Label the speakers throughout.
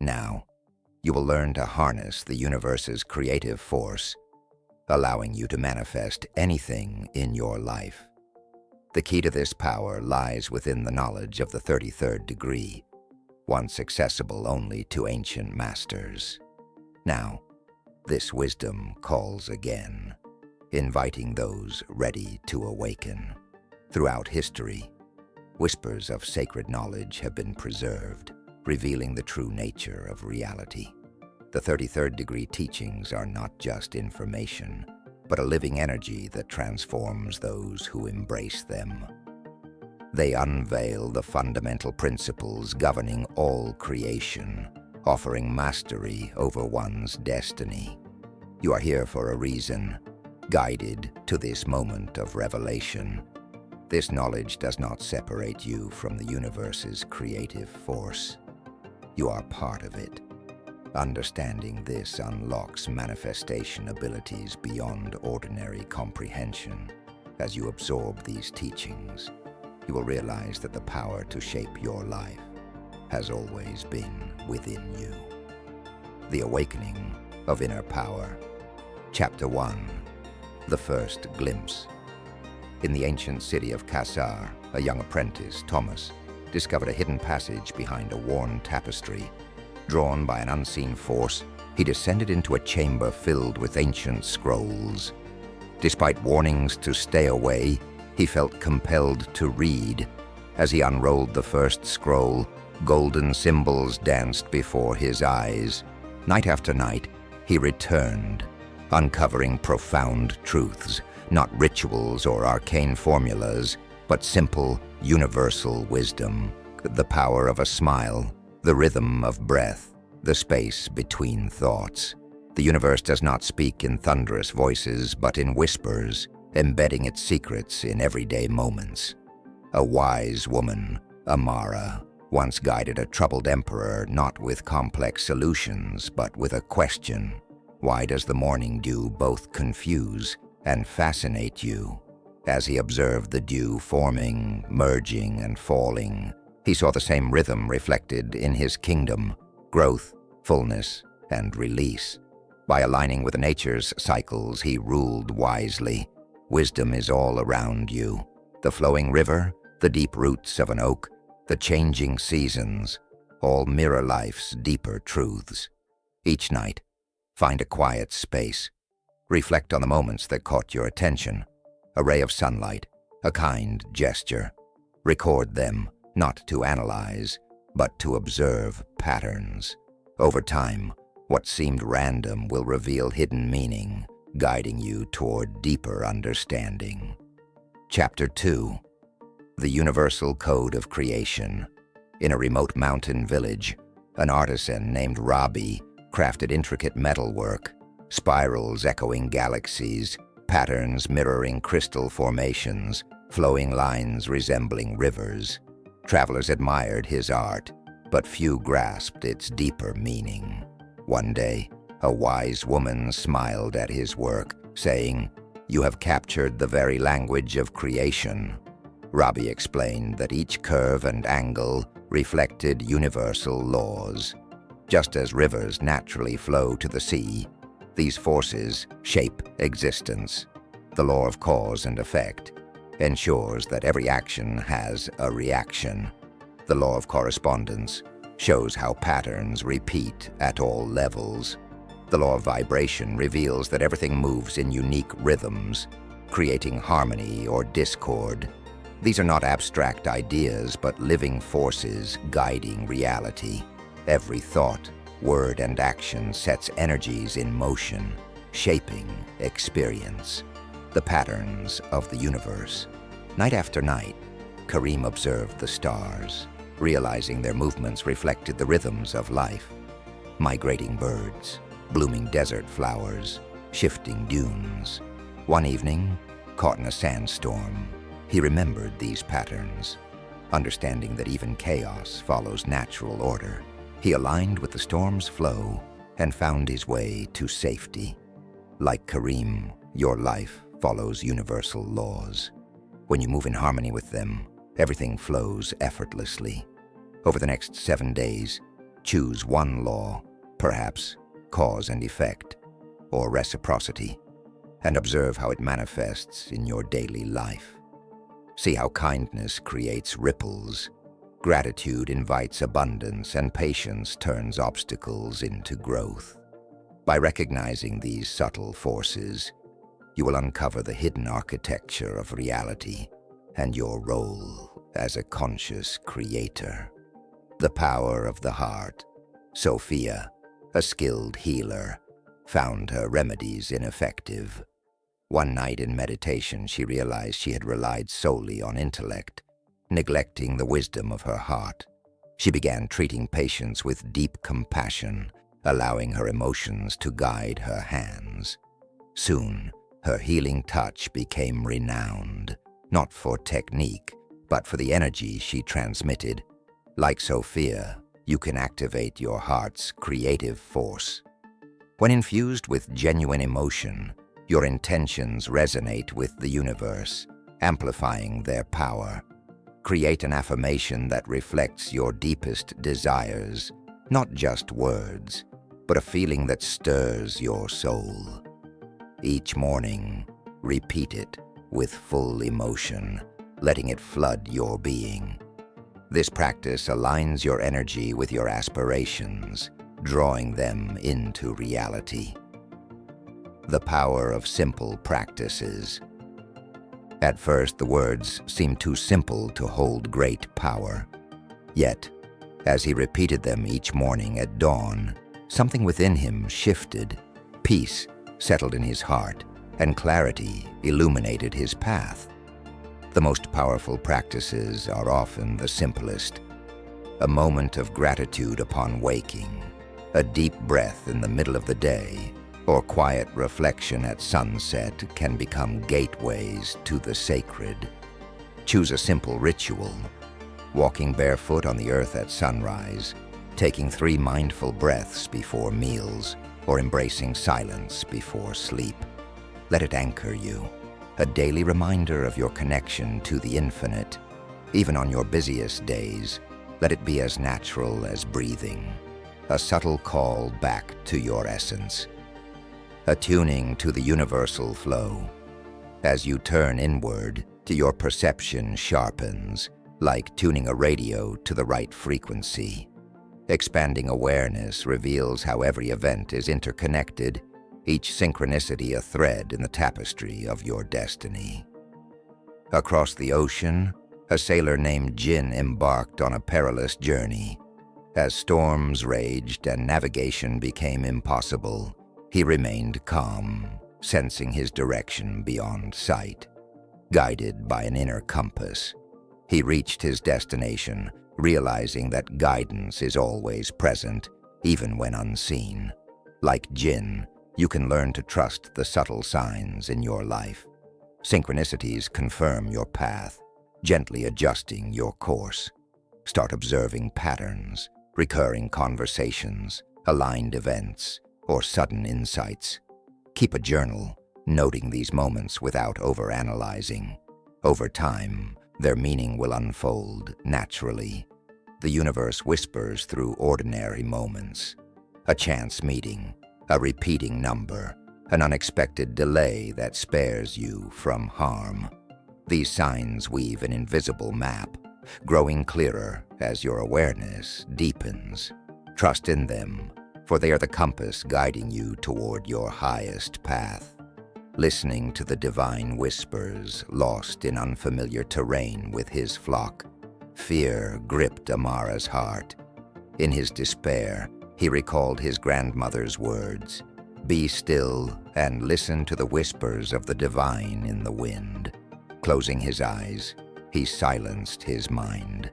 Speaker 1: Now, you will learn to harness the universe's creative force, allowing you to manifest anything in your life. The key to this power lies within the knowledge of the 33rd degree, once accessible only to ancient masters. Now, this wisdom calls again, inviting those ready to awaken. Throughout history, whispers of sacred knowledge have been preserved, revealing the true nature of reality. The 33rd degree teachings are not just information, but a living energy that transforms those who embrace them. They unveil the fundamental principles governing all creation, offering mastery over one's destiny. You are here for a reason, guided to this moment of revelation. This knowledge does not separate you from the universe's creative force. You are part of it. Understanding this unlocks manifestation abilities beyond ordinary comprehension. As you absorb these teachings, you will realize that the power to shape your life has always been within you. The Awakening of Inner Power. Chapter 1. The First Glimpse. In the ancient city of Kassar, a young apprentice, Thomas, discovered a hidden passage behind a worn tapestry. Drawn by an unseen force, he descended into a chamber filled with ancient scrolls. Despite warnings to stay away, he felt compelled to read. As he unrolled the first scroll, golden symbols danced before his eyes. Night after night, he returned, uncovering profound truths, not rituals or arcane formulas, but simple, universal wisdom. The power of a smile, the rhythm of breath, the space between thoughts. The universe does not speak in thunderous voices, but in whispers, embedding its secrets in everyday moments. A wise woman, Amara, once guided a troubled emperor not with complex solutions, but with a question. Why does the morning dew both confuse and fascinate you? As he observed the dew forming, merging, and falling, he saw the same rhythm reflected in his kingdom: growth, fullness, and release. By aligning with nature's cycles, he ruled wisely. Wisdom is all around you. The flowing river, the deep roots of an oak, the changing seasons, all mirror life's deeper truths. Each night, find a quiet space. Reflect on the moments that caught your attention. A ray of sunlight, a kind gesture. Record them, not to analyze, but to observe patterns. Over time, what seemed random will reveal hidden meaning, guiding you toward deeper understanding. Chapter 2. The Universal Code of Creation. In a remote mountain village, an artisan named Robbie crafted intricate metalwork, spirals echoing galaxies, patterns mirroring crystal formations, flowing lines resembling rivers. Travelers admired his art, but few grasped its deeper meaning. One day, a wise woman smiled at his work, saying, "You have captured the very language of creation." Robbie explained that each curve and angle reflected universal laws. Just as rivers naturally flow to the sea, these forces shape existence. The law of cause and effect ensures that every action has a reaction. The law of correspondence shows how patterns repeat at all levels. The law of vibration reveals that everything moves in unique rhythms, creating harmony or discord. These are not abstract ideas, but living forces guiding reality. Every thought, word, and action sets energies in motion, shaping experience. The patterns of the universe. Night after night, Karim observed the stars, realizing their movements reflected the rhythms of life. Migrating birds, blooming desert flowers, shifting dunes. One evening, caught in a sandstorm, he remembered these patterns. Understanding that even chaos follows natural order, he aligned with the storm's flow and found his way to safety. Like Karim, your life follows universal laws. When you move in harmony with them, everything flows effortlessly. Over the next 7 days, Choose one law, perhaps cause and effect, or reciprocity, and observe how it manifests in your daily life. See how kindness creates ripples, gratitude invites abundance, and patience turns obstacles into growth. By recognizing these subtle forces, you will uncover the hidden architecture of reality and your role as a conscious creator. The power of the heart. Sophia, a skilled healer, found her remedies ineffective. One night in meditation, she realized she had relied solely on intellect, neglecting the wisdom of her heart. She began treating patients with deep compassion, allowing her emotions to guide her hands. Soon, her healing touch became renowned, not for technique, but for the energy she transmitted. Like Sophia, you can activate your heart's creative force. When infused with genuine emotion, your intentions resonate with the universe, amplifying their power. Create an affirmation that reflects your deepest desires, not just words, but a feeling that stirs your soul. Each morning, repeat it with full emotion, letting it flood your being. This practice aligns your energy with your aspirations, drawing them into reality. The power of simple practices. At first, the words seemed too simple to hold great power. Yet, as he repeated them each morning at dawn, something within him shifted. Peace settled in his heart, and clarity illuminated his path. The most powerful practices are often the simplest. A moment of gratitude upon waking, a deep breath in the middle of the day, or quiet reflection at sunset can become gateways to the sacred. Choose a simple ritual, walking barefoot on the earth at sunrise, taking 3 mindful breaths before meals, or embracing silence before sleep. Let it anchor you, a daily reminder of your connection to the infinite. Even on your busiest days, let it be as natural as breathing, a subtle call back to your essence. Attuning to the universal flow. As you turn inward, your perception sharpens, like tuning a radio to the right frequency. Expanding awareness reveals how every event is interconnected, each synchronicity a thread in the tapestry of your destiny. Across the ocean, a sailor named Jin embarked on a perilous journey. As storms raged and navigation became impossible, he remained calm, sensing his direction beyond sight. Guided by an inner compass, he reached his destination, realizing that guidance is always present, even when unseen. Like Jin, you can learn to trust the subtle signs in your life. Synchronicities confirm your path, gently adjusting your course. Start observing patterns, recurring conversations, aligned events, or sudden insights. Keep a journal, noting these moments without overanalyzing. Over time, their meaning will unfold naturally. The universe whispers through ordinary moments. A chance meeting, a repeating number, an unexpected delay that spares you from harm. These signs weave an invisible map, growing clearer as your awareness deepens. Trust in them, for they are the compass guiding you toward your highest path. Listening to the divine whispers, lost in unfamiliar terrain with his flock, fear gripped Amara's heart. In his despair, he recalled his grandmother's words, "Be still and listen to the whispers of the divine in the wind." Closing his eyes, he silenced his mind.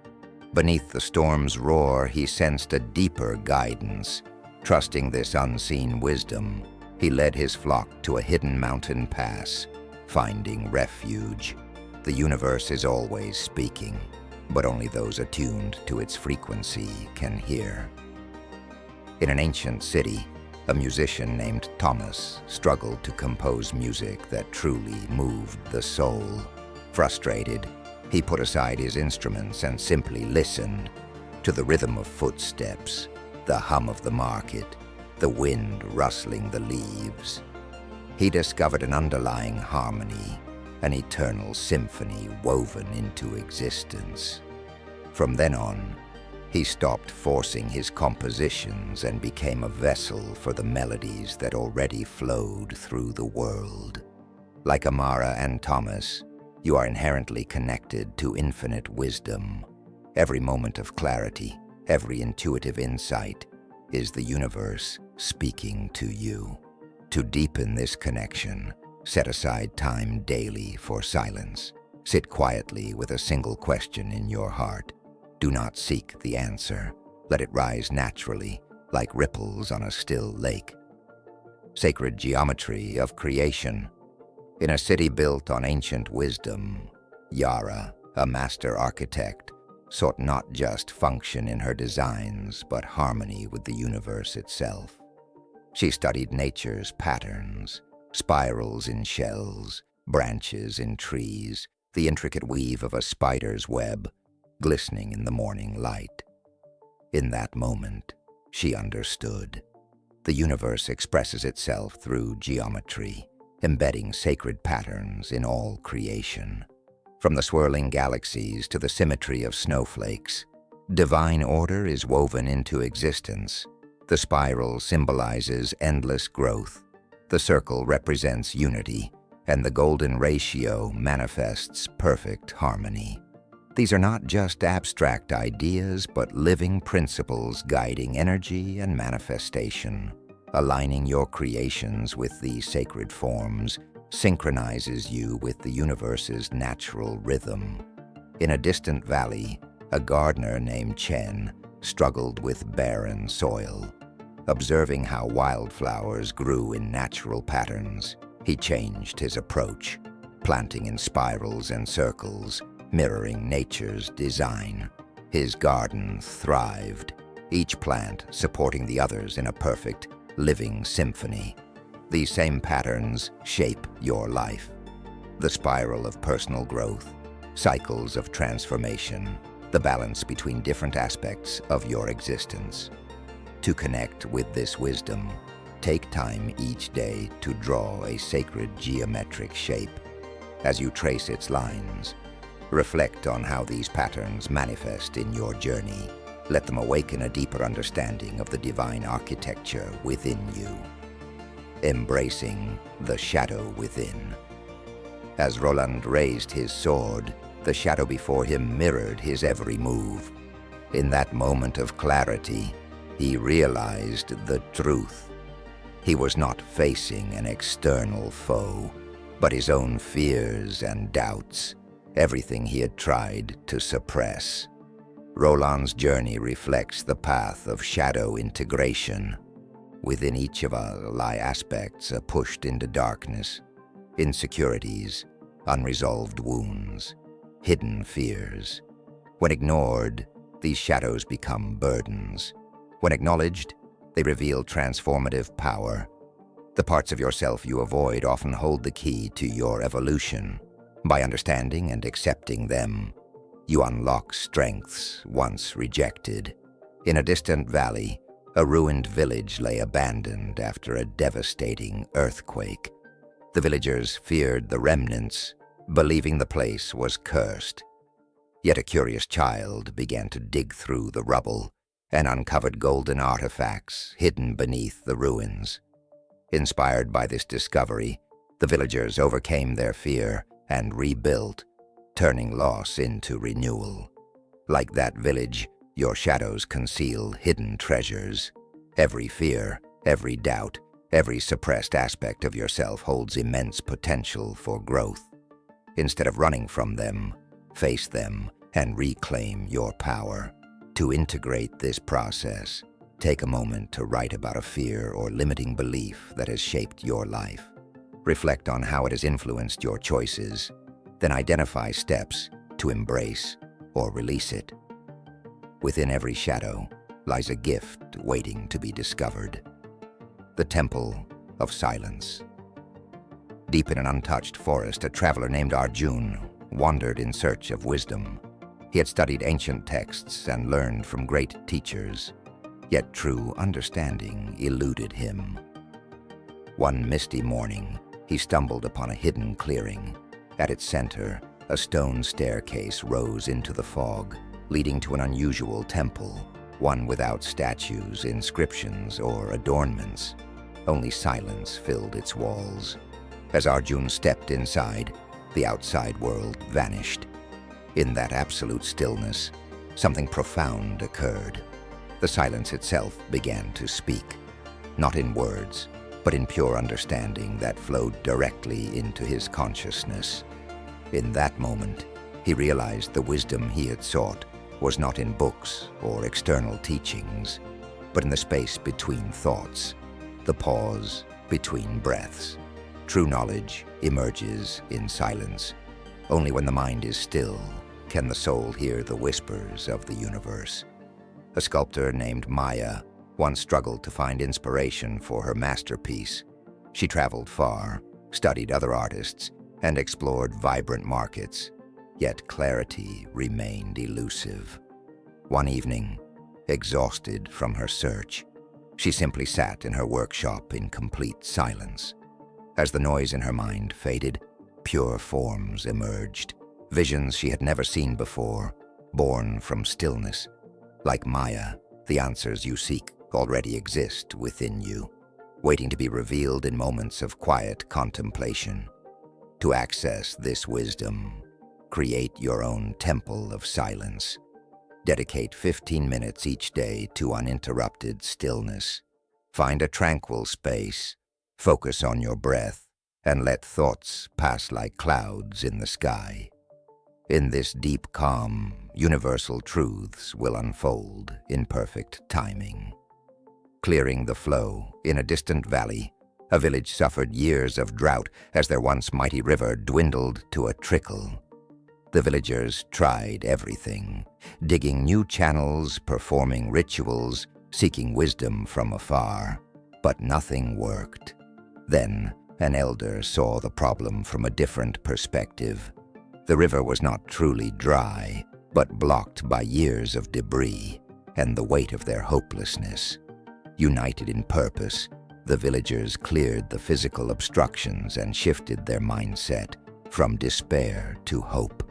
Speaker 1: Beneath the storm's roar, he sensed a deeper guidance. Trusting this unseen wisdom, he led his flock to a hidden mountain pass, finding refuge. The universe is always speaking, but only those attuned to its frequency can hear. In an ancient city, a musician named Thomas struggled to compose music that truly moved the soul. Frustrated, he put aside his instruments and simply listened to the rhythm of footsteps, the hum of the market, the wind rustling the leaves. He discovered an underlying harmony, an eternal symphony woven into existence. From then on, he stopped forcing his compositions and became a vessel for the melodies that already flowed through the world. Like Amara and Thomas, you are inherently connected to infinite wisdom. Every moment of clarity, every intuitive insight is the universe speaking to you. To deepen this connection, set aside time daily for silence. Sit quietly with a single question in your heart. Do not seek the answer. Let it rise naturally, like ripples on a still lake. Sacred geometry of creation. In a city built on ancient wisdom, Yara, a master architect, sought not just function in her designs, but harmony with the universe itself. She studied nature's patterns, spirals in shells, branches in trees, the intricate weave of a spider's web, glistening in the morning light. In that moment, she understood. The universe expresses itself through geometry, embedding sacred patterns in all creation. From the swirling galaxies to the symmetry of snowflakes, divine order is woven into existence. The spiral symbolizes endless growth, the circle represents unity, and the golden ratio manifests perfect harmony. These are not just abstract ideas, but living principles guiding energy and manifestation. Aligning your creations with these sacred forms synchronizes you with the universe's natural rhythm. In a distant valley, a gardener named Chen struggled with barren soil. Observing how wildflowers grew in natural patterns, he changed his approach, planting in spirals and circles, mirroring nature's design. His garden thrived, each plant supporting the others in a perfect, living symphony. These same patterns shape your life. The spiral of personal growth, cycles of transformation, the balance between different aspects of your existence. To connect with this wisdom, take time each day to draw a sacred geometric shape. As you trace its lines, reflect on how these patterns manifest in your journey. Let them awaken a deeper understanding of the divine architecture within you. Embracing the shadow within. As Roland raised his sword, the shadow before him mirrored his every move. In that moment of clarity, he realized the truth. He was not facing an external foe, but his own fears and doubts, everything he had tried to suppress. Roland's journey reflects the path of shadow integration. Within each of us lie aspects pushed into darkness, insecurities, unresolved wounds, hidden fears. When ignored, these shadows become burdens. When acknowledged, they reveal transformative power. The parts of yourself you avoid often hold the key to your evolution. By understanding and accepting them, you unlock strengths once rejected. In a distant valley, a ruined village lay abandoned after a devastating earthquake. The villagers feared the remnants, believing the place was cursed. Yet a curious child began to dig through the rubble and uncovered golden artifacts hidden beneath the ruins. Inspired by this discovery, the villagers overcame their fear and rebuilt, turning loss into renewal. Like that village, your shadows conceal hidden treasures. Every fear, every doubt, every suppressed aspect of yourself holds immense potential for growth. Instead of running from them, face them and reclaim your power. To integrate this process, take a moment to write about a fear or limiting belief that has shaped your life. Reflect on how it has influenced your choices, then identify steps to embrace or release it. Within every shadow lies a gift waiting to be discovered. The Temple of Silence. Deep in an untouched forest, a traveler named Arjun wandered in search of wisdom. He had studied ancient texts and learned from great teachers. yet true understanding eluded him. One misty morning, he stumbled upon a hidden clearing. At its center, a stone staircase rose into the fog, leading to an unusual temple, one without statues, inscriptions, or adornments. Only silence filled its walls. As Arjun stepped inside, the outside world vanished. In that absolute stillness, something profound occurred. The silence itself began to speak, not in words, but in pure understanding that flowed directly into his consciousness. In that moment, he realized the wisdom he had sought was not in books or external teachings, but in the space between thoughts, the pause between breaths. True knowledge emerges in silence. Only when the mind is still can the soul hear the whispers of the universe. A sculptor named Maya once struggled to find inspiration for her masterpiece. She traveled far, studied other artists, and explored vibrant markets, yet clarity remained elusive. One evening, exhausted from her search, she simply sat in her workshop in complete silence. As the noise in her mind faded, pure forms emerged, visions she had never seen before, born from stillness. Like Maya, the answers you seek already exist within you, waiting to be revealed in moments of quiet contemplation. To access this wisdom, create your own temple of silence. Dedicate 15 minutes each day to uninterrupted stillness. Find a tranquil space, focus on your breath, and let thoughts pass like clouds in the sky. In this deep calm, universal truths will unfold in perfect timing. Clearing the flow in a distant valley, a village suffered years of drought as their once mighty river dwindled to a trickle. The villagers tried everything, digging new channels, performing rituals, seeking wisdom from afar, but nothing worked. Then, an elder saw the problem from a different perspective. The river was not truly dry, but blocked by years of debris and the weight of their hopelessness. United in purpose, the villagers cleared the physical obstructions and shifted their mindset from despair to hope.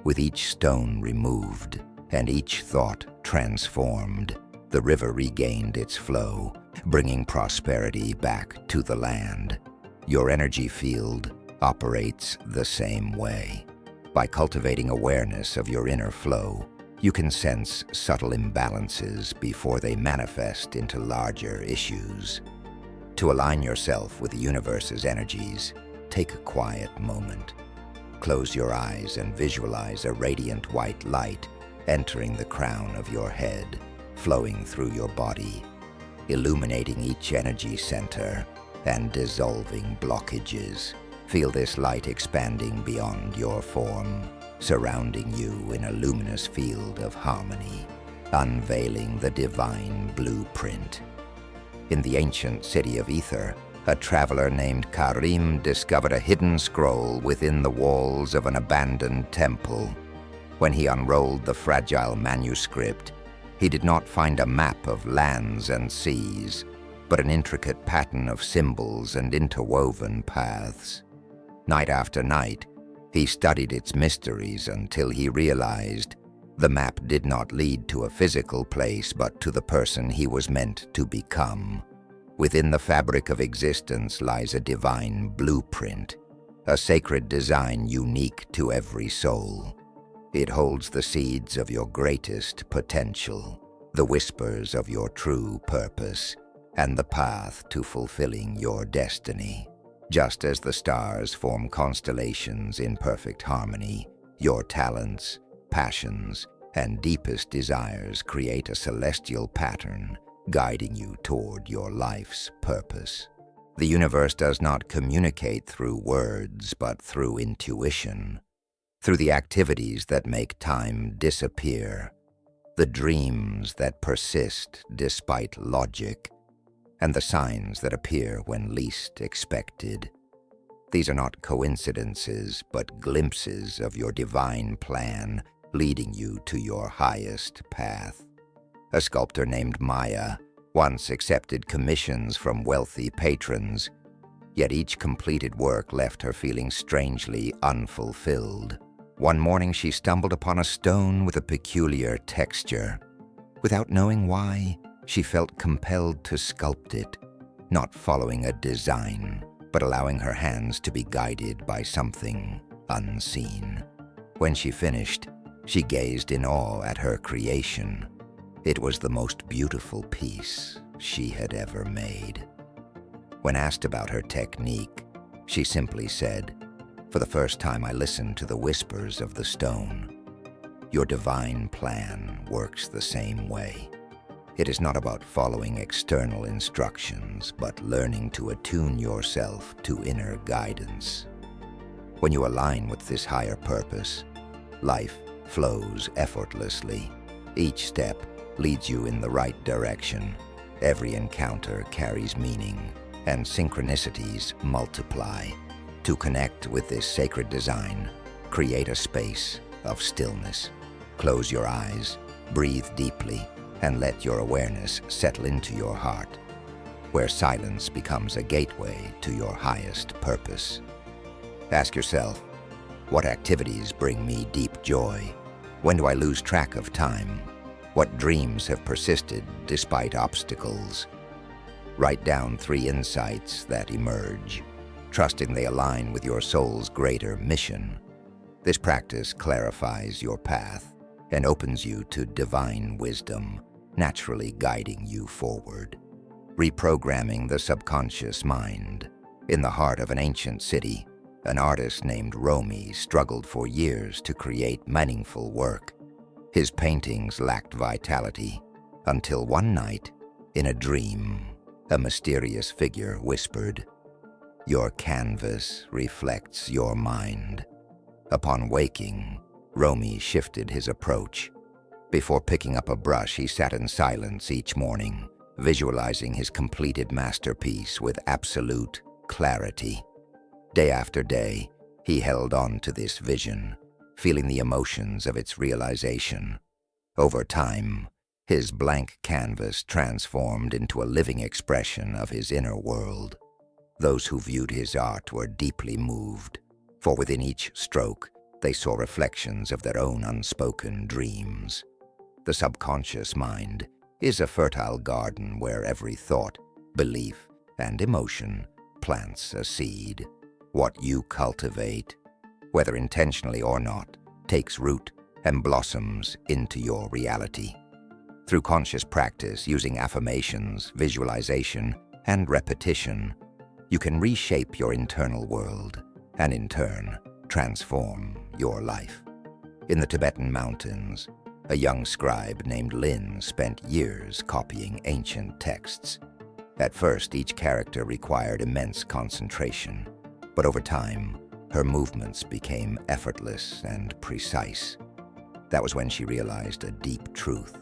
Speaker 1: With each stone removed and each thought transformed, the river regained its flow, bringing prosperity back to the land. Your energy field operates the same way. By cultivating awareness of your inner flow, you can sense subtle imbalances before they manifest into larger issues. To align yourself with the universe's energies, take a quiet moment. Close your eyes and visualize a radiant white light entering the crown of your head, flowing through your body, illuminating each energy center and dissolving blockages. Feel this light expanding beyond your form, surrounding you in a luminous field of harmony, unveiling the divine blueprint. In the ancient city of Ether, a traveler named Karim discovered a hidden scroll within the walls of an abandoned temple. When he unrolled the fragile manuscript, he did not find a map of lands and seas, but an intricate pattern of symbols and interwoven paths. Night after night, he studied its mysteries until he realized the map did not lead to a physical place but to the person he was meant to become. Within the fabric of existence lies a divine blueprint, a sacred design unique to every soul. It holds the seeds of your greatest potential, the whispers of your true purpose, and the path to fulfilling your destiny. Just as the stars form constellations in perfect harmony, your talents, passions, and deepest desires create a celestial pattern, guiding you toward your life's purpose. The universe does not communicate through words, but through intuition, through the activities that make time disappear, the dreams that persist despite logic, and the signs that appear when least expected. These are not coincidences, but glimpses of your divine plan leading you to your highest path. A sculptor named Maya once accepted commissions from wealthy patrons, yet each completed work left her feeling strangely unfulfilled. One morning she stumbled upon a stone with a peculiar texture. Without knowing why, she felt compelled to sculpt it, not following a design, but allowing her hands to be guided by something unseen. When she finished, she gazed in awe at her creation. It was the most beautiful piece she had ever made. When asked about her technique, she simply said, "For the first time I listened to the whispers of the stone. Your divine plan works the same way. It is not about following external instructions, but learning to attune yourself to inner guidance. When you align with this higher purpose, life flows effortlessly. Each step leads you in the right direction. Every encounter carries meaning, and synchronicities multiply. To connect with this sacred design, create a space of stillness. Close your eyes, breathe deeply, and let your awareness settle into your heart, where silence becomes a gateway to your highest purpose. Ask yourself, what activities bring me deep joy? When do I lose track of time? What dreams have persisted despite obstacles? Write down 3 insights that emerge, trusting they align with your soul's greater mission. This practice clarifies your path and opens you to divine wisdom, naturally guiding you forward. Reprogramming the subconscious mind. In the heart of an ancient city, an artist named Rumi struggled for years to create meaningful work. His paintings lacked vitality, until one night, in a dream, a mysterious figure whispered, "Your canvas reflects your mind." Upon waking, Rumi shifted his approach. Before picking up a brush, he sat in silence each morning, visualizing his completed masterpiece with absolute clarity. Day after day, he held on to this vision, feeling the emotions of its realization. Over time, his blank canvas transformed into a living expression of his inner world. Those who viewed his art were deeply moved, for within each stroke, they saw reflections of their own unspoken dreams. The subconscious mind is a fertile garden where every thought, belief, and emotion plants a seed. What you cultivate, whether intentionally or not, takes root and blossoms into your reality. Through conscious practice using affirmations, visualization, and repetition, you can reshape your internal world and, in turn, transform your life. In the Tibetan mountains, a young scribe named Lin spent years copying ancient texts. At first, each character required immense concentration, but over time, her movements became effortless and precise. That was when she realized a deep truth.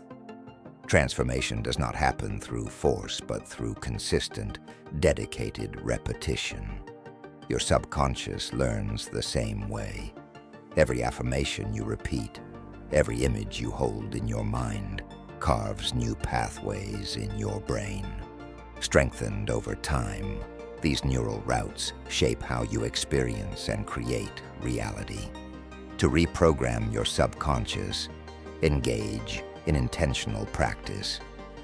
Speaker 1: Transformation does not happen through force, but through consistent, dedicated repetition. Your subconscious learns the same way. Every affirmation you repeat, every image you hold in your mind, carves new pathways in your brain. Strengthened over time, these neural routes shape how you experience and create reality. To reprogram your subconscious, engage in intentional practice.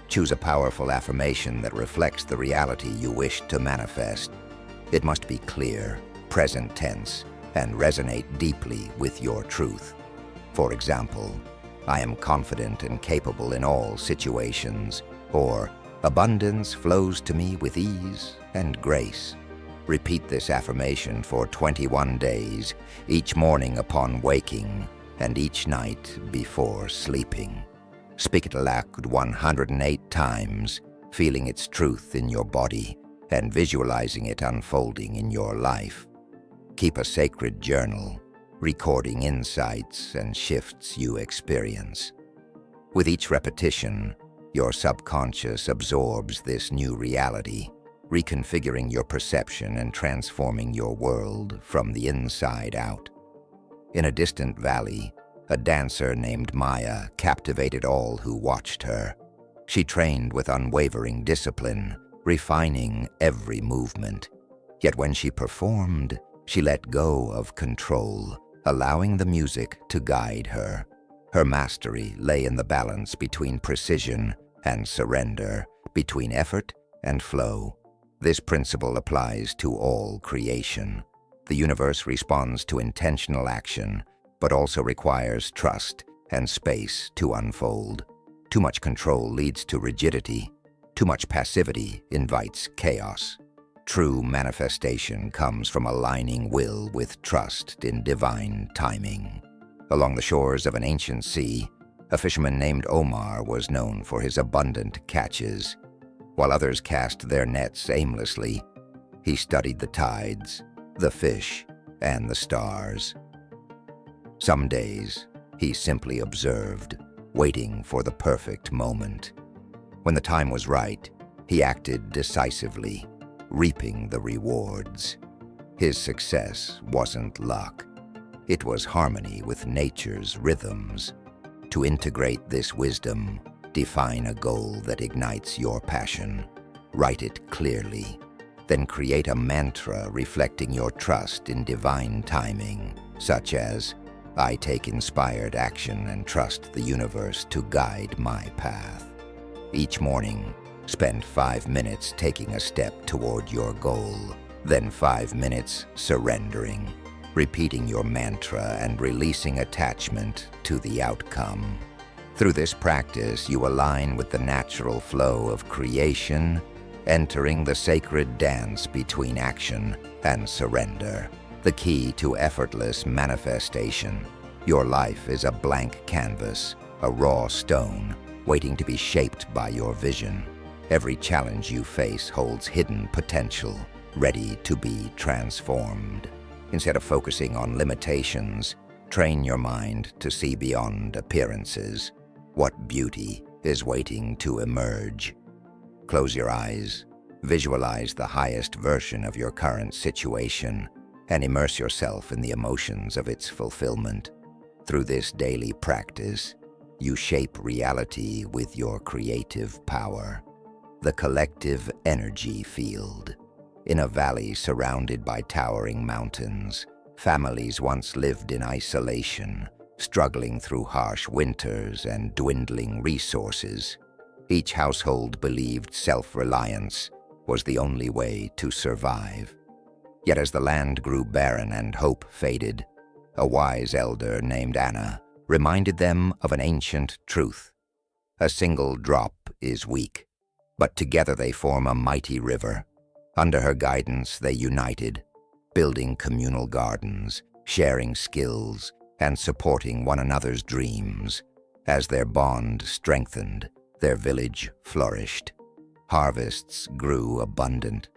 Speaker 1: Choose a powerful affirmation that reflects the reality you wish to manifest. It must be clear, present tense, and resonate deeply with your truth. For example, "I am confident and capable in all situations," or "Abundance flows to me with ease and grace." Repeat this affirmation for 21 days, each morning upon waking, and each night before sleeping. Speak it aloud 108 times, feeling its truth in your body and visualizing it unfolding in your life. Keep a sacred journal, recording insights and shifts you experience. With each repetition, your subconscious absorbs this new reality, reconfiguring your perception and transforming your world from the inside out. In a distant valley, a dancer named Maya captivated all who watched her. She trained with unwavering discipline, refining every movement. Yet when she performed, she let go of control, allowing the music to guide her. Her mastery lay in the balance between precision and surrender, between effort and flow. This principle applies to all creation. The universe responds to intentional action, but also requires trust and space to unfold. Too much control leads to rigidity. Too much passivity invites chaos. True manifestation comes from aligning will with trust in divine timing. Along the shores of an ancient sea, a fisherman named Omar was known for his abundant catches. While others cast their nets aimlessly, he studied the tides, the fish, and the stars. Some days, he simply observed, waiting for the perfect moment. When the time was right, he acted decisively, reaping the rewards. His success wasn't luck. It was harmony with nature's rhythms. To integrate this wisdom, define a goal that ignites your passion. Write it clearly. Then create a mantra reflecting your trust in divine timing, such as, "I take inspired action and trust the universe to guide my path." Each morning, spend 5 minutes taking a step toward your goal, then 5 minutes surrendering, repeating your mantra and releasing attachment to the outcome. Through this practice, you align with the natural flow of creation, entering the sacred dance between action and surrender, the key to effortless manifestation. Your life is a blank canvas, a raw stone, waiting to be shaped by your vision. Every challenge you face holds hidden potential, ready to be transformed. Instead of focusing on limitations, train your mind to see beyond appearances. What beauty is waiting to emerge? Close your eyes, visualize the highest version of your current situation, and immerse yourself in the emotions of its fulfillment. Through this daily practice, you shape reality with your creative power. The collective energy field. In a valley surrounded by towering mountains, families once lived in isolation, struggling through harsh winters and dwindling resources. Each household believed self-reliance was the only way to survive. Yet as the land grew barren and hope faded, a wise elder named Anna reminded them of an ancient truth. A single drop is weak, but together they form a mighty river. Under her guidance, they united, building communal gardens, sharing skills, and supporting one another's dreams. As their bond strengthened, their village flourished. Harvests grew abundant.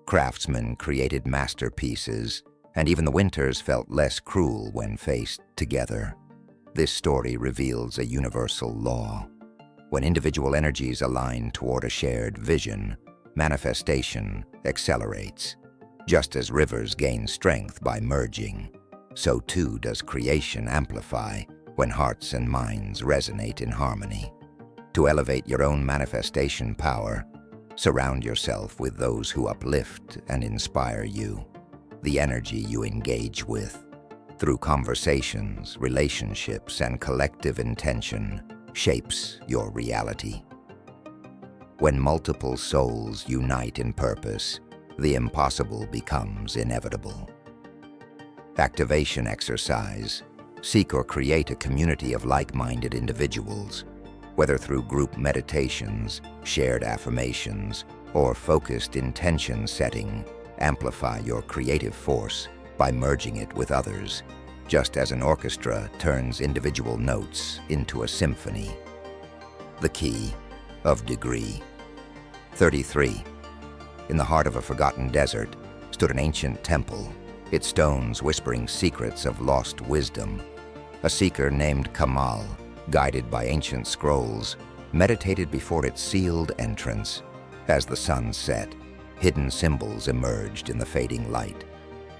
Speaker 1: Craftsmen created masterpieces, and even the winters felt less cruel when faced together. This story reveals a universal law. When individual energies align toward a shared vision, manifestation accelerates. Just as rivers gain strength by merging, so too does creation amplify when hearts and minds resonate in harmony. To elevate your own manifestation power, surround yourself with those who uplift and inspire you. The energy you engage with, through conversations, relationships, and collective intention, shapes your reality. When multiple souls unite in purpose, the impossible becomes inevitable. Activation exercise. Seek or create a community of like-minded individuals. Whether through group meditations, shared affirmations, or focused intention setting, amplify your creative force by merging it with others, just as an orchestra turns individual notes into a symphony. The key of degree. 33. In the heart of a forgotten desert stood an ancient temple, its stones whispering secrets of lost wisdom. A seeker named Kamal, guided by ancient scrolls, meditated before its sealed entrance. As the sun set, hidden symbols emerged in the fading light.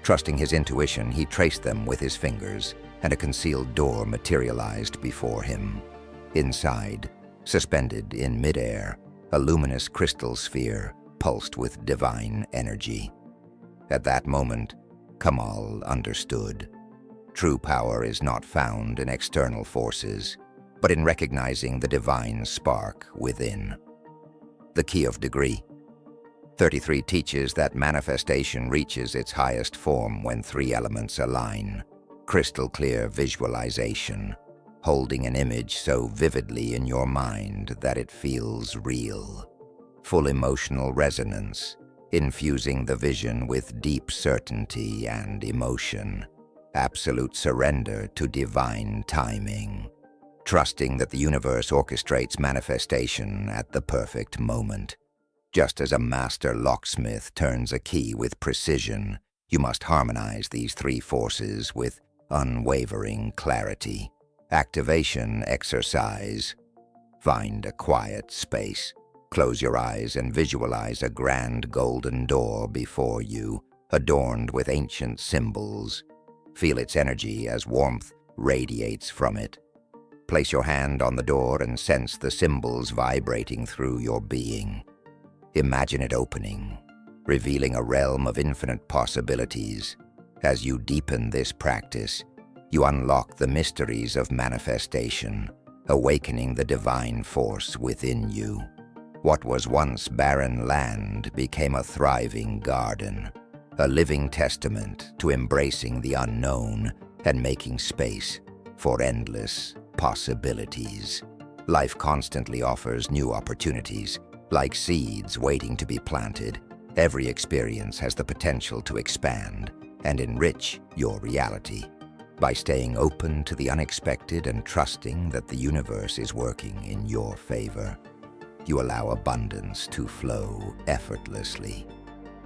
Speaker 1: Trusting his intuition, he traced them with his fingers, and a concealed door materialized before him. Inside Suspended in midair, a luminous crystal sphere pulsed with divine energy. At that moment, Kamal understood. True power is not found in external forces, but in recognizing the divine spark within. The Key of Degree. 33 teaches that manifestation reaches its highest form when three elements align. Crystal clear visualization, holding an image so vividly in your mind that it feels real. Full emotional resonance, infusing the vision with deep certainty and emotion. Absolute surrender to divine timing. Trusting that the universe orchestrates manifestation at the perfect moment. Just as a master locksmith turns a key with precision, you must harmonize these three forces with unwavering clarity. Activation exercise. Find a quiet space. Close your eyes and visualize a grand golden door before you, adorned with ancient symbols. Feel its energy as warmth radiates from it. Place your hand on the door and sense the symbols vibrating through your being. Imagine it opening, revealing a realm of infinite possibilities. As you deepen this practice, you unlock the mysteries of manifestation, awakening the divine force within you. What was once barren land became a thriving garden, a living testament to embracing the unknown and making space for endless possibilities. Life constantly offers new opportunities, like seeds waiting to be planted. Every experience has the potential to expand and enrich your reality. By staying open to the unexpected and trusting that the universe is working in your favor, you allow abundance to flow effortlessly.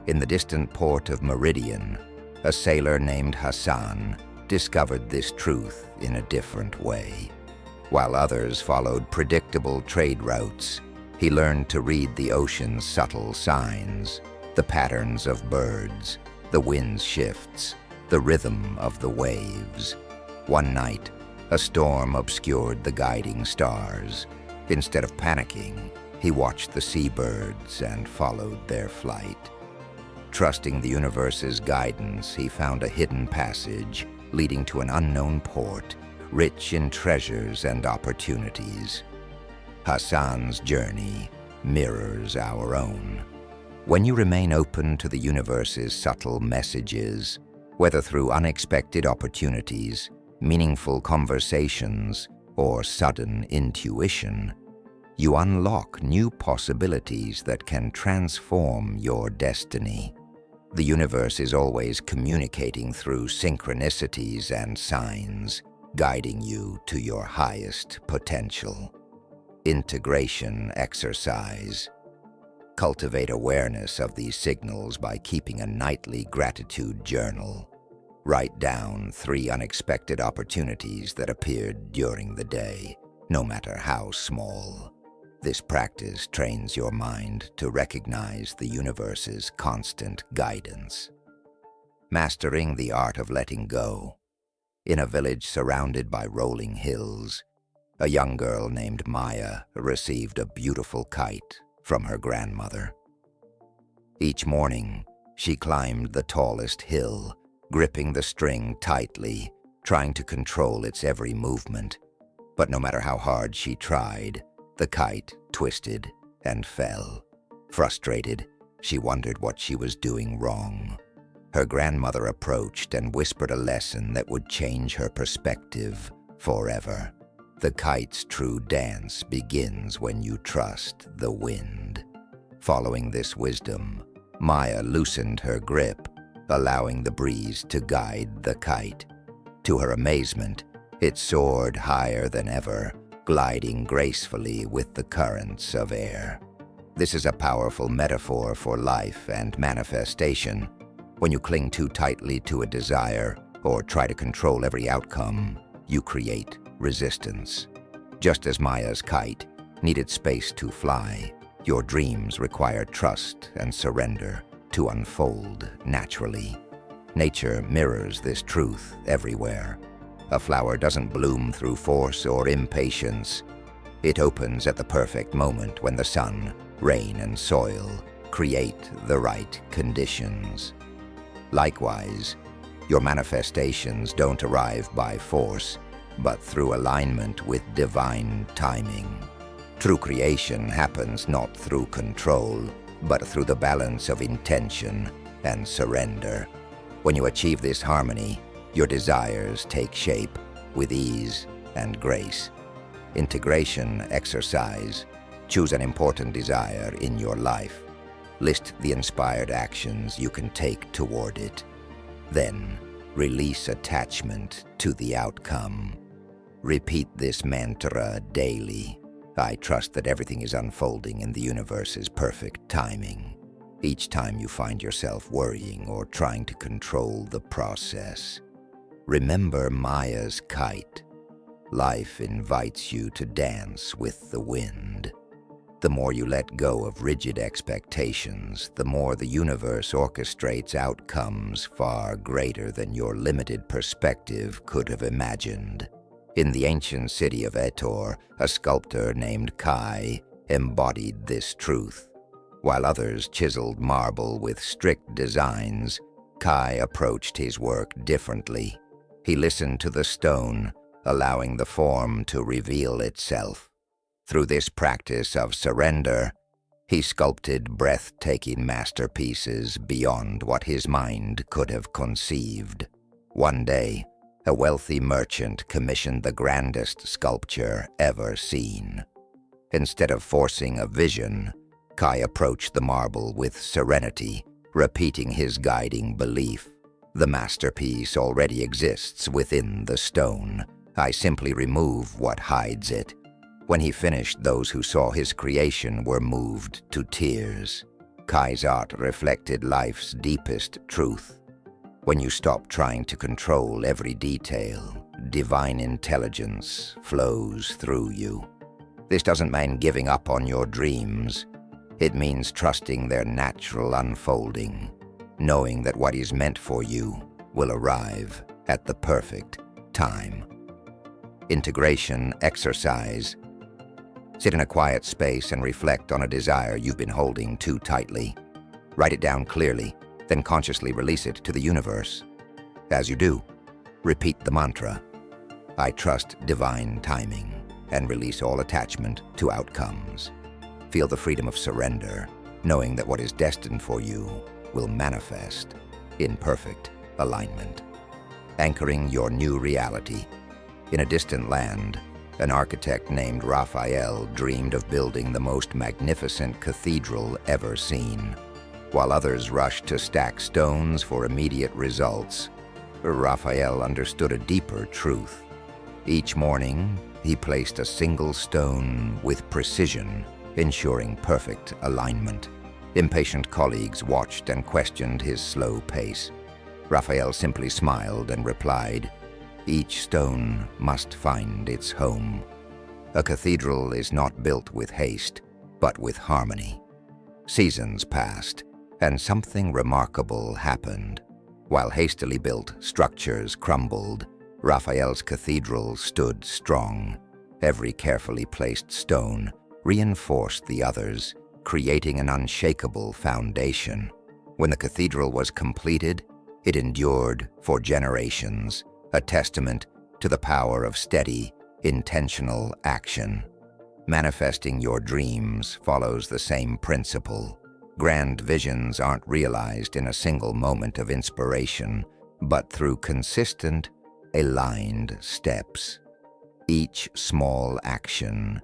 Speaker 1: In the distant port of Meridian, a sailor named Hassan discovered this truth in a different way. While others followed predictable trade routes, he learned to read the ocean's subtle signs, the patterns of birds, the wind's shifts, the rhythm of the waves. One night, a storm obscured the guiding stars. Instead of panicking, he watched the seabirds and followed their flight. Trusting the universe's guidance, he found a hidden passage leading to an unknown port, rich in treasures and opportunities. Hassan's journey mirrors our own. When you remain open to the universe's subtle messages, whether through unexpected opportunities, meaningful conversations, or sudden intuition, you unlock new possibilities that can transform your destiny. The universe is always communicating through synchronicities and signs, guiding you to your highest potential. Integration exercise. Cultivate awareness of these signals by keeping a nightly gratitude journal. Write down 3 unexpected opportunities that appeared during the day, no matter how small. This practice trains your mind to recognize the universe's constant guidance. Mastering the art of letting go. In a village surrounded by rolling hills, a young girl named Maya received a beautiful kite from her grandmother. Each morning, she climbed the tallest hill, gripping the string tightly, trying to control its every movement. But no matter how hard she tried, the kite twisted and fell. Frustrated, she wondered what she was doing wrong. Her grandmother approached and whispered a lesson that would change her perspective forever. The kite's true dance begins when you trust the wind. Following this wisdom, Maya loosened her grip, allowing the breeze to guide the kite. To her amazement, it soared higher than ever, gliding gracefully with the currents of air. This is a powerful metaphor for life and manifestation. When you cling too tightly to a desire or try to control every outcome, you create resistance. Just as Maya's kite needed space to fly, your dreams require trust and surrender to unfold naturally. Nature mirrors this truth everywhere. A flower doesn't bloom through force or impatience. It opens at the perfect moment when the sun, rain, and soil create the right conditions. Likewise, your manifestations don't arrive by force, but through alignment with divine timing. True creation happens not through control, but through the balance of intention and surrender. When you achieve this harmony, your desires take shape with ease and grace. Integration exercise. Choose an important desire in your life. List the inspired actions you can take toward it. Then, release attachment to the outcome. Repeat this mantra daily. I trust that everything is unfolding in the universe's perfect timing. Each time you find yourself worrying or trying to control the process, remember Maya's kite. Life invites you to dance with the wind. The more you let go of rigid expectations, the more the universe orchestrates outcomes far greater than your limited perspective could have imagined. In the ancient city of Etor, a sculptor named Kai embodied this truth. While others chiseled marble with strict designs, Kai approached his work differently. He listened to the stone, allowing the form to reveal itself. Through this practice of surrender, he sculpted breathtaking masterpieces beyond what his mind could have conceived. One day, a wealthy merchant commissioned the grandest sculpture ever seen. Instead of forcing a vision, Kai approached the marble with serenity, repeating his guiding belief. The masterpiece already exists within the stone. I simply remove what hides it. When he finished, those who saw his creation were moved to tears. Kai's art reflected life's deepest truth. When you stop trying to control every detail, divine intelligence flows through you. This doesn't mean giving up on your dreams. It means trusting their natural unfolding, knowing that what is meant for you will arrive at the perfect time. Integration exercise. Sit in a quiet space and reflect on a desire you've been holding too tightly. Write it down clearly, then consciously release it to the universe. As you do, repeat the mantra, I trust divine timing, and release all attachment to outcomes. Feel the freedom of surrender, knowing that what is destined for you will manifest in perfect alignment. Anchoring your new reality. In a distant land, an architect named Raphael dreamed of building the most magnificent cathedral ever seen. While others rushed to stack stones for immediate results, Raphael understood a deeper truth. Each morning, he placed a single stone with precision, ensuring perfect alignment. Impatient colleagues watched and questioned his slow pace. Raphael simply smiled and replied, each stone must find its home. A cathedral is not built with haste, but with harmony. Seasons passed, and something remarkable happened. While hastily built structures crumbled, Raphael's cathedral stood strong. Every carefully placed stone reinforced the others, creating an unshakable foundation. When the cathedral was completed, it endured for generations, a testament to the power of steady, intentional action. Manifesting your dreams follows the same principle. Grand visions aren't realized in a single moment of inspiration, but through consistent, aligned steps. Each small action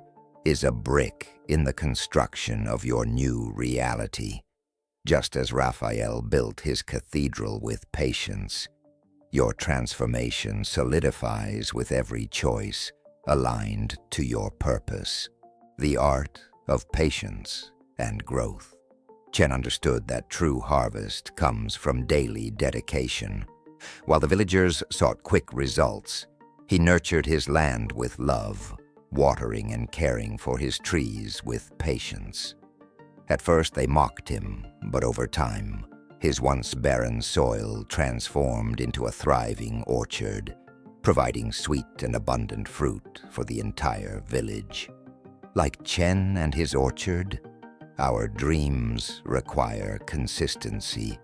Speaker 1: is a brick in the construction of your new reality. Just as Raphael built his cathedral with patience, your transformation solidifies with every choice aligned to your purpose. The art of patience and growth. Chen understood that true harvest comes from daily dedication. While the villagers sought quick results, he nurtured his land with love, watering and caring for his trees with patience. At first they mocked him, but over time, his once barren soil transformed into a thriving orchard, providing sweet and abundant fruit for the entire village. Like Chen and his orchard, our dreams require consistency.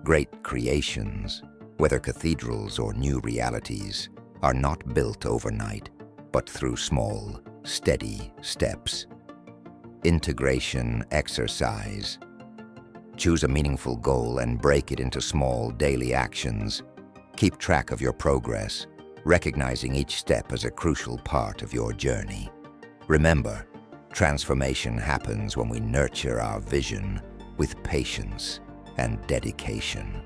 Speaker 1: Great creations, whether cathedrals or new realities, are not built overnight, but through small, steady steps. Integration exercise. Choose a meaningful goal and break it into small daily actions. Keep track of your progress, recognizing each step as a crucial part of your journey. Remember, transformation happens when we nurture our vision with patience and dedication.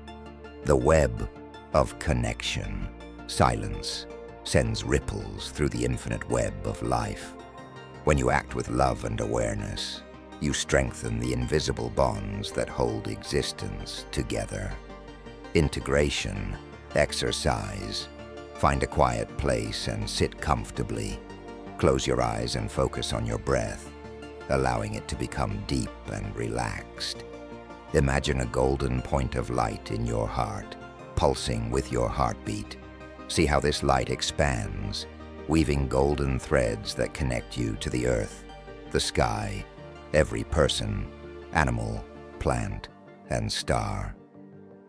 Speaker 1: The web of connection, silence, sends ripples through the infinite web of life. When you act with love and awareness, you strengthen the invisible bonds that hold existence together. Integration exercise. Find a quiet place and sit comfortably. Close your eyes and focus on your breath, allowing it to become deep and relaxed. Imagine a golden point of light in your heart, pulsing with your heartbeat. See how this light expands, weaving golden threads that connect you to the earth, the sky, every person, animal, plant, and star.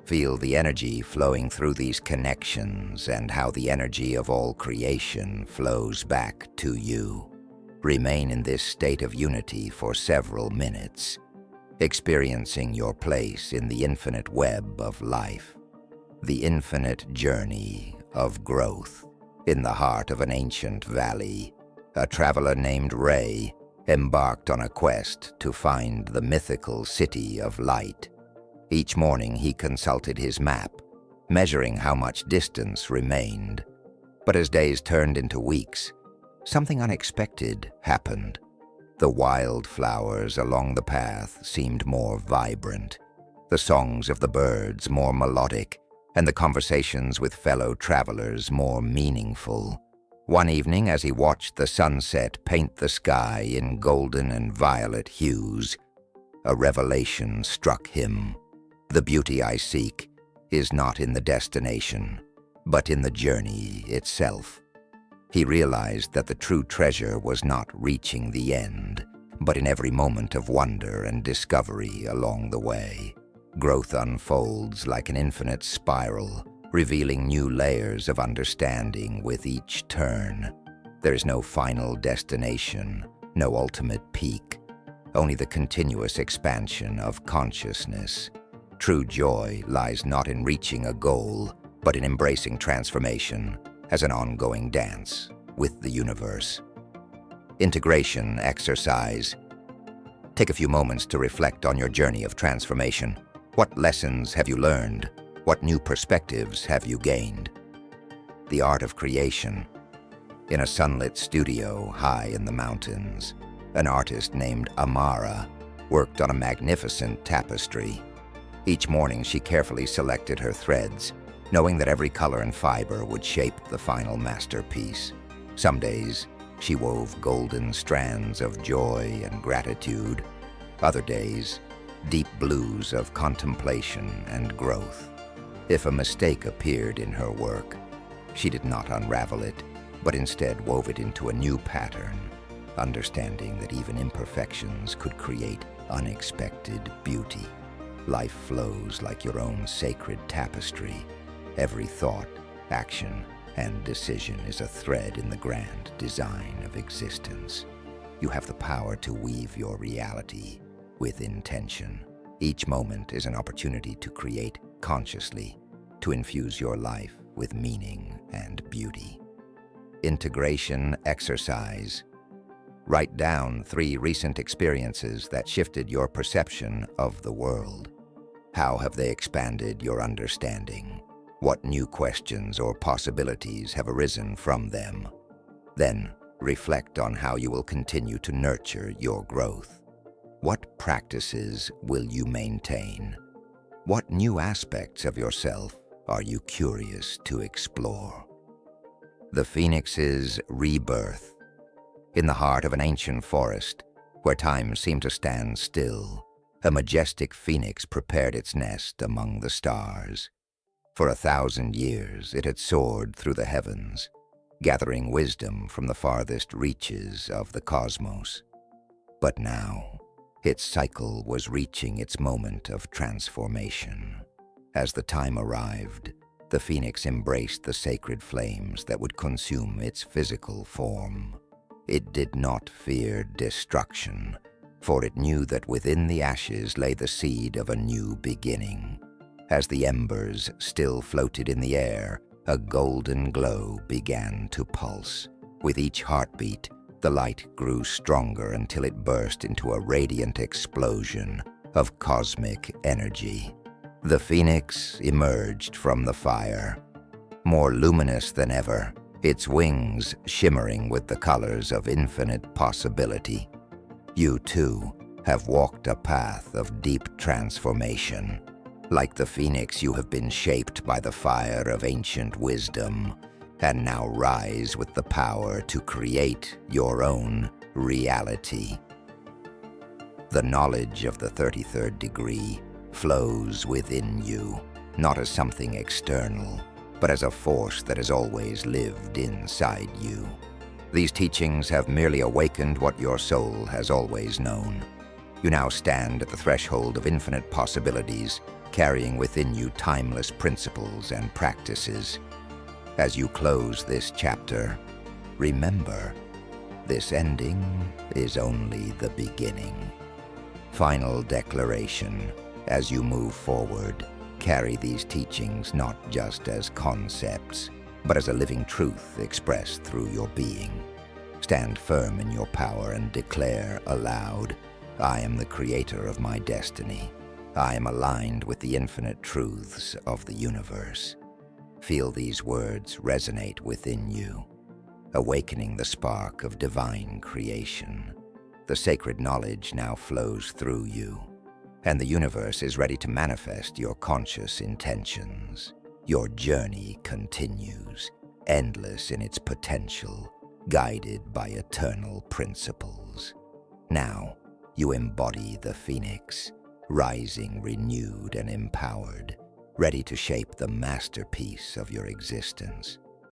Speaker 1: Feel the energy flowing through these connections and how the energy of all creation flows back to you. Remain in this state of unity for several minutes, experiencing your place in the infinite web of life, the infinite journey of growth. In the heart of an ancient valley, a traveler named Ray embarked on a quest to find the mythical city of light. Each morning he consulted his map, measuring how much distance remained. But as days turned into weeks, something unexpected happened. The wildflowers along the path seemed more vibrant, the songs of the birds more melodic, and the conversations with fellow travelers more meaningful. One evening, as he watched the sunset paint the sky in golden and violet hues, a revelation struck him. The beauty I seek is not in the destination, but in the journey itself. He realized that the true treasure was not reaching the end, but in every moment of wonder and discovery along the way. Growth unfolds like an infinite spiral, revealing new layers of understanding with each turn. There is no final destination, no ultimate peak, only the continuous expansion of consciousness. True joy lies not in reaching a goal, but in embracing transformation as an ongoing dance with the universe. Integration exercise. Take a few moments to reflect on your journey of transformation. What lessons have you learned? What new perspectives have you gained? The art of creation. In a sunlit studio high in the mountains, an artist named Amara worked on a magnificent tapestry. Each morning she carefully selected her threads, knowing that every color and fiber would shape the final masterpiece. Some days, she wove golden strands of joy and gratitude. Other days, deep blues of contemplation and growth. If a mistake appeared in her work, she did not unravel it, but instead wove it into a new pattern, understanding that even imperfections could create unexpected beauty. Life flows like your own sacred tapestry. Every thought, action, and decision is a thread in the grand design of existence. You have the power to weave your reality with intention. Each moment is an opportunity to create consciously, to infuse your life with meaning and beauty. Integration exercise. Write down 3 recent experiences that shifted your perception of the world. How have they expanded your understanding? What new questions or possibilities have arisen from them? Then, reflect on how you will continue to nurture your growth. What practices will you maintain? What new aspects of yourself are you curious to explore? The Phoenix's rebirth. In the heart of an ancient forest, where time seemed to stand still, a majestic phoenix prepared its nest among the stars. For 1,000 years it had soared through the heavens, gathering wisdom from the farthest reaches of the cosmos. But now, its cycle was reaching its moment of transformation. As the time arrived, the phoenix embraced the sacred flames that would consume its physical form. It did not fear destruction, for it knew that within the ashes lay the seed of a new beginning. As the embers still floated in the air, a golden glow began to pulse. With each heartbeat, the light grew stronger until it burst into a radiant explosion of cosmic energy. The phoenix emerged from the fire, more luminous than ever, its wings shimmering with the colors of infinite possibility. You too have walked a path of deep transformation. Like the phoenix, you have been shaped by the fire of ancient wisdom, and now rise with the power to create your own reality. The knowledge of the 33rd degree flows within you, not as something external, but as a force that has always lived inside you. These teachings have merely awakened what your soul has always known. You now stand at the threshold of infinite possibilities, carrying within you timeless principles and practices. As you close this chapter, remember, this ending is only the beginning. Final declaration: as you move forward, carry these teachings not just as concepts, but as a living truth expressed through your being. Stand firm in your power and declare aloud, I am the creator of my destiny. I am aligned with the infinite truths of the universe. Feel these words resonate within you, awakening the spark of divine creation. The sacred knowledge now flows through you, and the universe is ready to manifest your conscious intentions. Your journey continues, endless in its potential, guided by eternal principles. Now, you embody the phoenix, rising renewed and empowered, ready to shape the masterpiece of your existence.